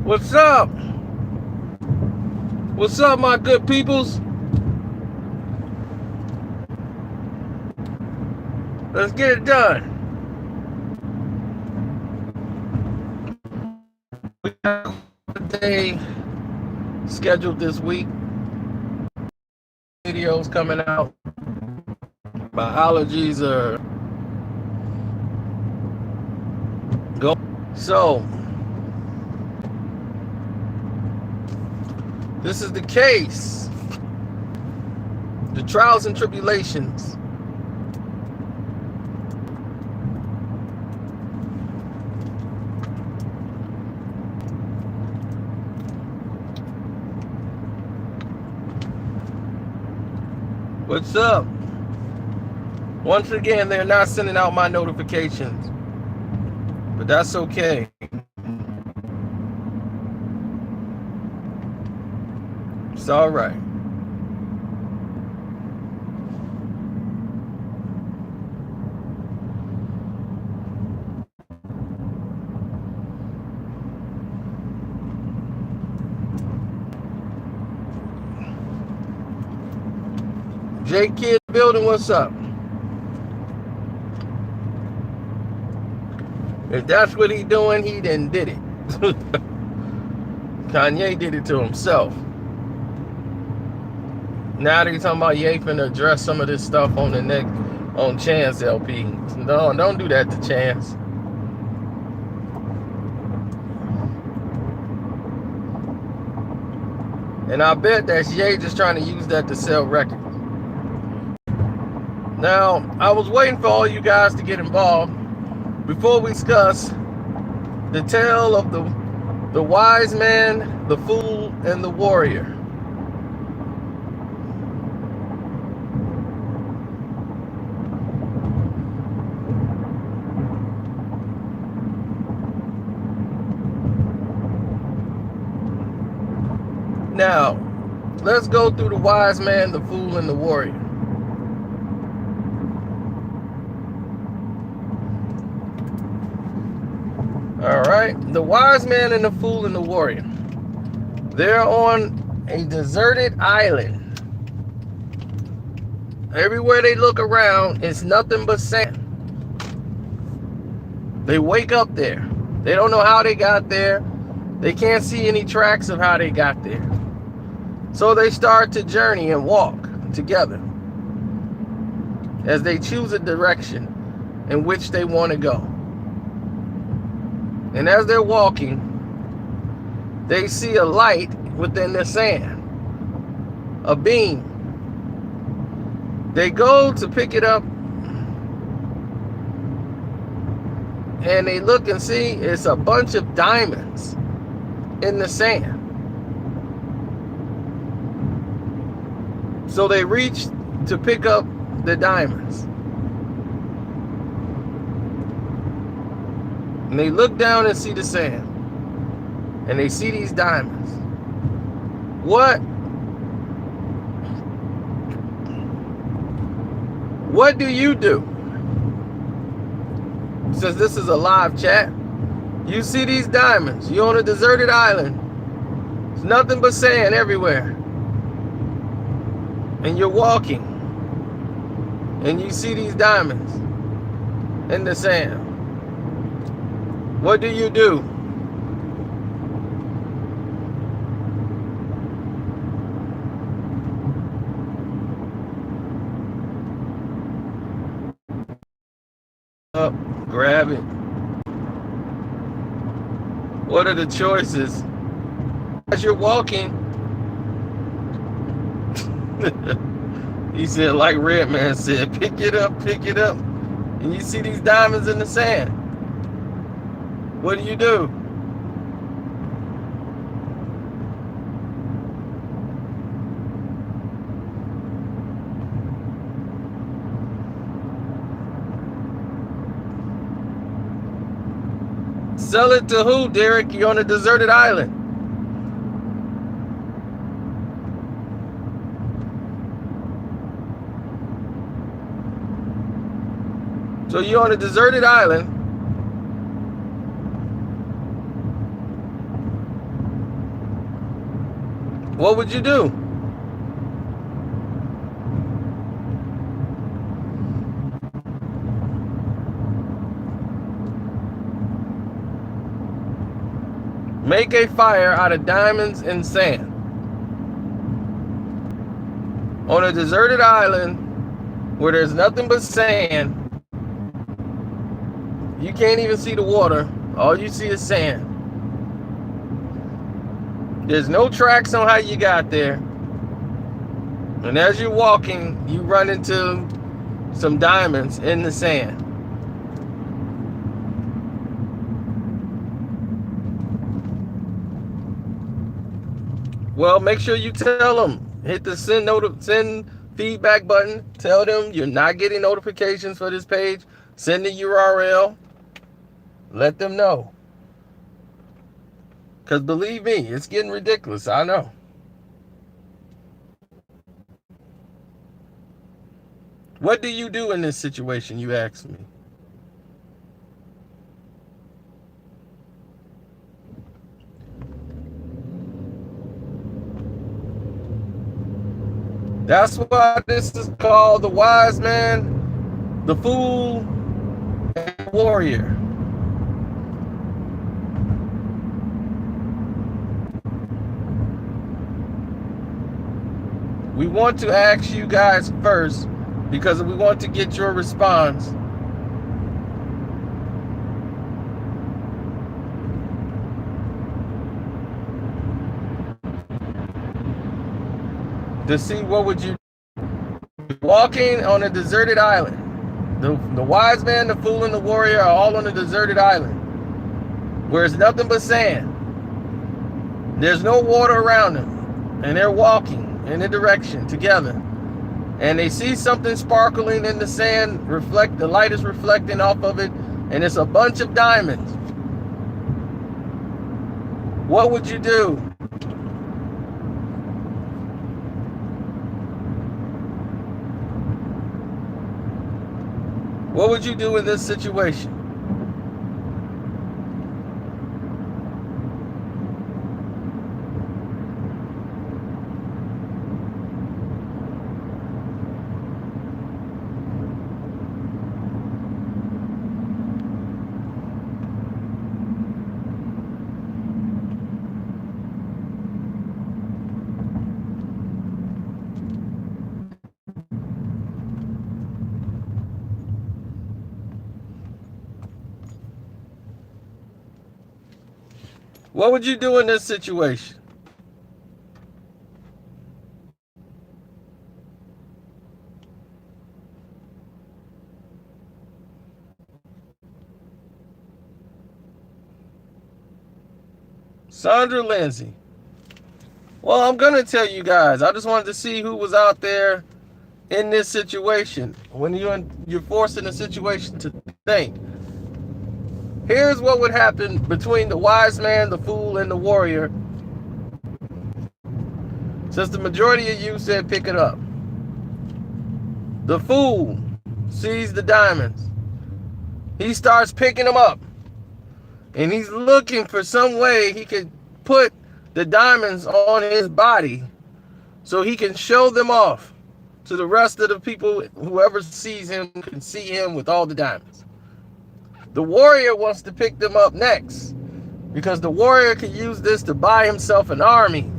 What's up? What's up, my good peoples? Let's get it done. We got a day scheduled this week. Videos coming out. Biologies are going. So, this is the case. The trials and tribulations. What's up? Once again, they're not sending out my notifications, but that's okay. It's all right. J Kid building, what's up? If that's what he doing, he done did it. Kanye did it to himself. Now they talking about Ye finna address some of this stuff on the next on Chance LP. No, don't do that to Chance. And I bet that's Ye just trying to use that to sell records. Now, I was waiting for all you guys to get involved before we discuss the tale of the wise man, the fool, and the warrior. Now, let's go through the wise man, the fool, and the warrior. All right, the wise man and the fool and the warrior. They're on a deserted island. Everywhere they look around, it's nothing but sand. They wake up there. They don't know how they got there. They can't see any tracks of how they got there. So they start to journey and walk together as they choose a direction in which they want to go. And as they're walking, they see a light within the sand, a beam. They go to pick it up, and they look and see it's a bunch of diamonds in the sand. So they reach to pick up the diamonds. And they look down and see the sand. And they see these diamonds. What do you do? Since this is a live chat, you see these diamonds. You're on a deserted island. There's nothing but sand everywhere. And you're walking. And you see these diamonds in the sand. What do you do? Up, grab it. What are the choices? As you're walking, he said, like Redman said, pick it up, and you see these diamonds in the sand. What do you do? Sell it to who, Derek? You're on a deserted island. So you're on a deserted island. What would you do? Make a fire out of diamonds and sand. On a deserted island where there's nothing but sand, you can't even see the water. All you see is sand. There's no tracks on how you got there. And as you're walking, you run into some diamonds in the sand. Well, make sure you tell them. Hit the send feedback button. Tell them you're not getting notifications for this page. Send the URL. Let them know. Because believe me, it's getting ridiculous. I know. What do you do in this situation, you ask me? That's why this is called the wise man, the fool, and the warrior. We want to ask you guys first because we want to get your response. To see what would you do. Walking on a deserted island. The wise man, the fool, and the warrior are all on a deserted island where it's nothing but sand. There's no water around them, and they're walking in a direction together, and they see something sparkling in the sand. The light is reflecting off of it, and it's a bunch of diamonds. What would you do? What would you do in this situation? What would you do in this situation? Sandra Lindsay. Well, I'm going to tell you guys. I just wanted to see who was out there in this situation. When you're forced in a situation to think. Here's what would happen between the wise man, the fool, and the warrior. Since the majority of you said pick it up. The fool sees the diamonds. He starts picking them up. And he's looking for some way he could put the diamonds on his body so he can show them off to the rest of the people. Whoever sees him can see him with all the diamonds. The warrior wants to pick them up next because the warrior can use this to buy himself an army,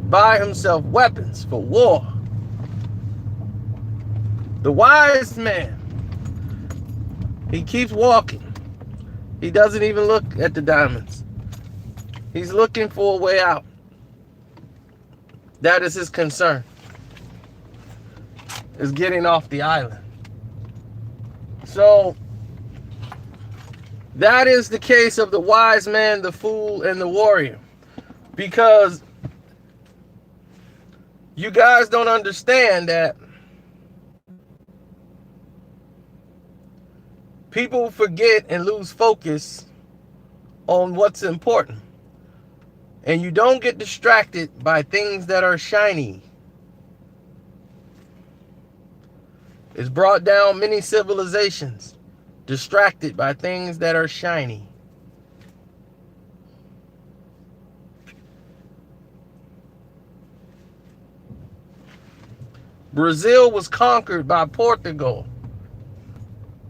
buy himself weapons for war. The wise man, he keeps walking. He doesn't even look at the diamonds. He's looking for a way out. That is his concern, is getting off the island. So that is the case of the wise man, the fool, and the warrior. Because you guys don't understand that people forget and lose focus on what's important. And you don't get distracted by things that are shiny. It's brought down many civilizations. Distracted by things that are shiny. Brazil was conquered by Portugal.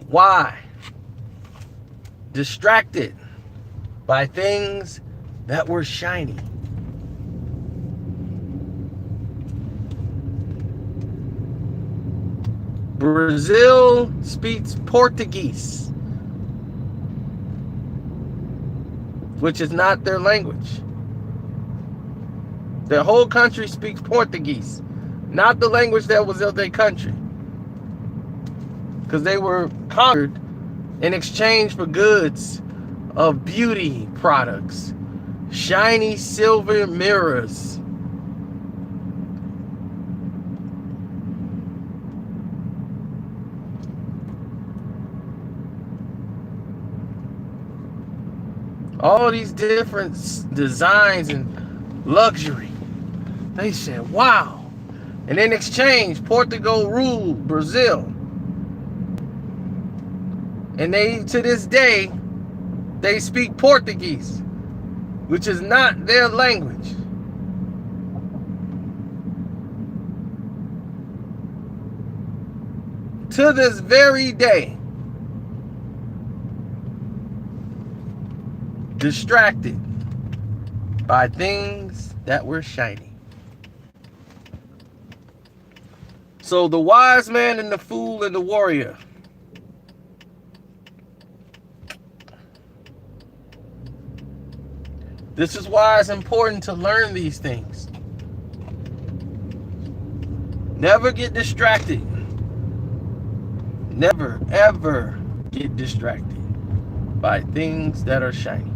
Why? Distracted by things that were shiny. Brazil speaks Portuguese, which is not their language. Their whole country speaks Portuguese, not the language that was of their country, because they were conquered in exchange for goods of beauty products, shiny silver mirrors. All these different designs and luxury. They said, wow. And in exchange, Portugal ruled Brazil. And they, to this day, they speak Portuguese, which is not their language. To this very day, distracted by things that were shiny. So the wise man and the fool and the warrior. This is why it's important to learn these things. Never get distracted. Never, ever get distracted by things that are shiny.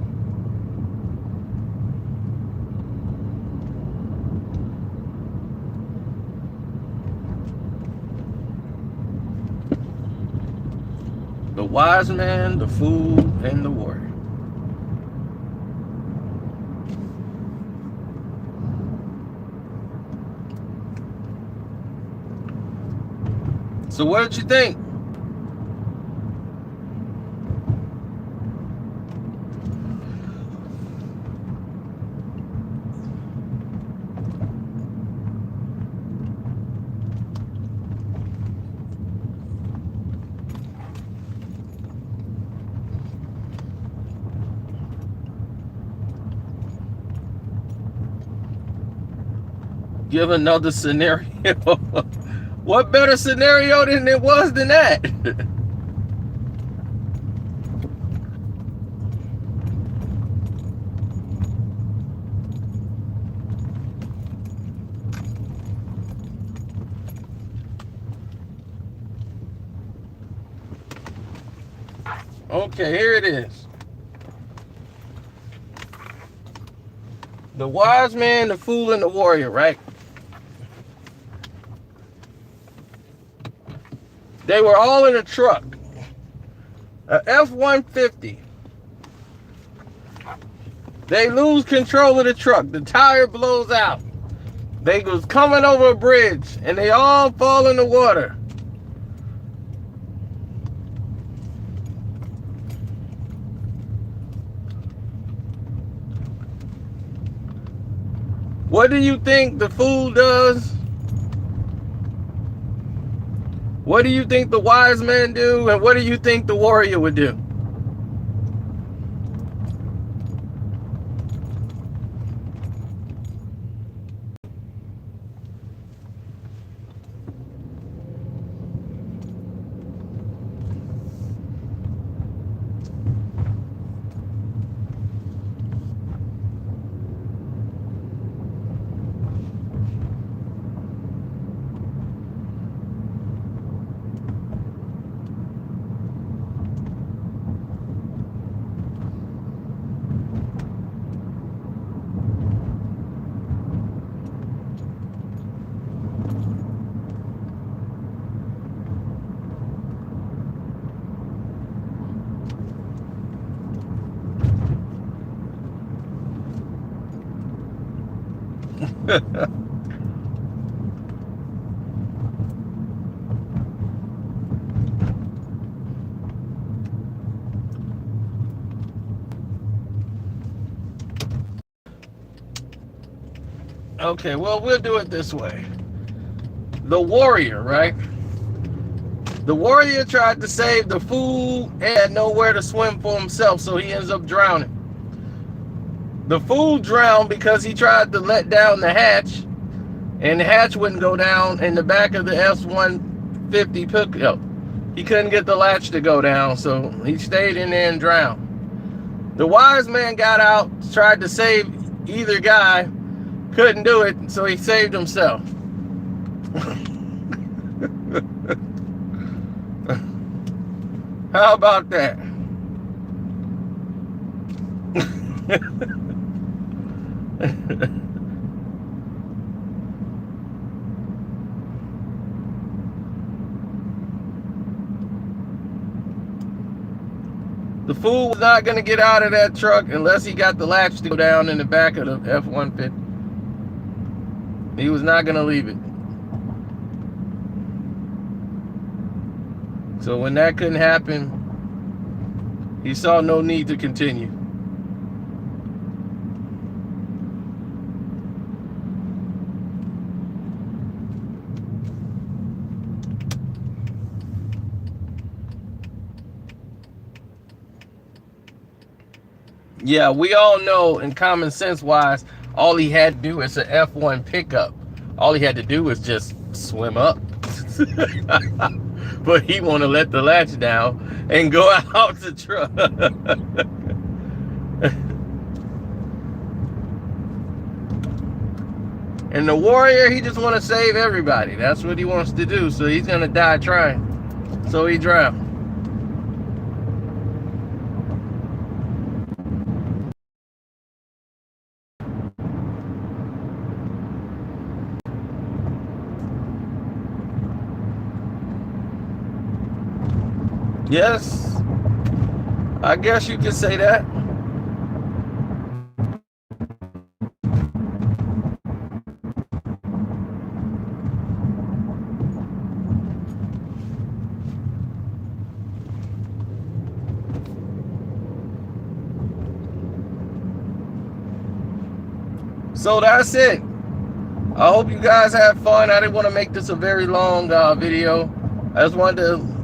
The wise man, the fool, and the warrior. So what did you think? Give another scenario. What better scenario than it was than that? Okay, here it is. The wise man, the fool, and the warrior, right? They were all in a truck, a F-150. They lose control of the truck. The tire blows out. They was coming over a bridge, and they all fall in the water. What do you think the fool does? What do you think the wise man do? And what do you think the warrior would do? Okay, well, we'll do it this way. the warrior, right? The warrior tried to save the fool and had nowhere to swim for himself, so he ends up drowning. The fool drowned because he tried to let down the hatch, and the hatch wouldn't go down in the back of the F-150 pickup. He couldn't get the latch to go down, so he stayed in there and drowned. The wise man got out, tried to save either guy, couldn't do it, so he saved himself. How about that? The fool was not going to get out of that truck unless he got the latch to go down in the back of the F-150. He was not going to leave it. So when that couldn't happen, he saw no need to continue. Yeah, we all know, and common sense wise, all he had to do is an F1 pickup. All he had to do was just swim up. But he want to let the latch down and go out the truck. And the warrior, he just want to save everybody. That's what he wants to do. So he's going to die trying. So he drowned. Yes, I guess you could say that. So that's it. I hope you guys have fun. I didn't want to make this a very long video. I just wanted to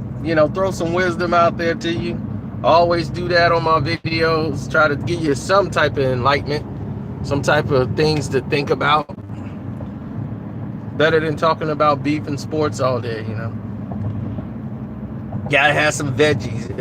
throw some wisdom out there to you. I always do that on my videos, try to give you some type of enlightenment, some type of things to think about. Better than talking about beef and sports all day, Gotta have some veggies.